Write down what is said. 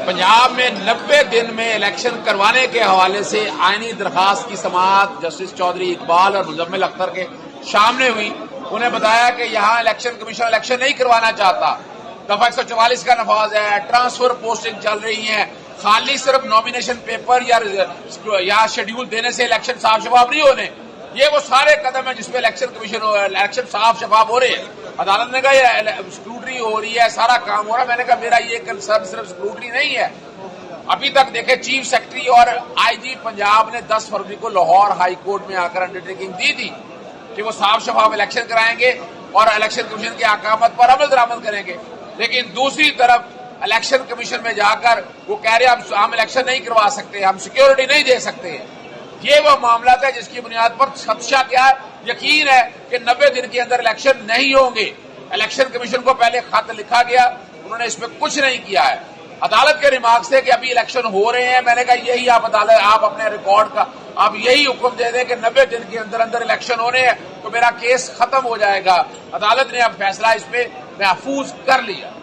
पंजाब में 90 दिन में इलेक्शन करवाने के हवाले से आईनी दरखास्त की समाअत जस्टिस चौधरी इकबाल और मुजम्मिल अख्तर के सामने हुई। उन्हें बताया कि यहाँ इलेक्शन कमीशन इलेक्शन नहीं करवाना चाहता, दफा 144 का नफाज है, ट्रांसफर पोस्टिंग चल रही है, खाली सिर्फ नॉमिनेशन पेपर या शेड्यूल देने से इलेक्शन साफ शफाफ नहीं होने। ये वो सारे कदम है जिसपे इलेक्शन कमीशन इलेक्शन साफ शफाफ हो रहे हैं। अदालत ने कहा ये स्क्रूटनी हो रही है, सारा काम हो रहा है। मैंने कहा मेरा ये कंसर्न सिर्फ स्क्रूटनी नहीं है। अभी तक देखे चीफ सेक्रेटरी और आईजी पंजाब ने 10 फरवरी को लाहौर हाई कोर्ट में आकर अंडरटेकिंग दी थी कि वो साफ शफाफ इलेक्शन कराएंगे और इलेक्शन कमीशन के अहकाम पर अमल दरामद करेंगे। लेकिन दूसरी तरफ इलेक्शन कमीशन में जाकर वो कह रहे हैं हम इलेक्शन नहीं करवा सकते, हम सिक्योरिटी नहीं दे सकते। ये वो मामला है जिसकी बुनियाद पर खदशा क्या है, यकीन है कि 90 दिन के अंदर इलेक्शन नहीं होंगे। इलेक्शन कमीशन को पहले खत लिखा गया, उन्होंने इसमें कुछ नहीं किया है। अदालत के रिमार्क्स थे कि अभी इलेक्शन हो रहे हैं। मैंने कहा यही आप अदालत आप अपने रिकॉर्ड का आप यही हुक्म दे दें कि 90 दिन के अंदर अंदर इलेक्शन होने हैं तो मेरा केस खत्म हो जाएगा। अदालत ने अब फैसला इस पे महफूज कर लिया।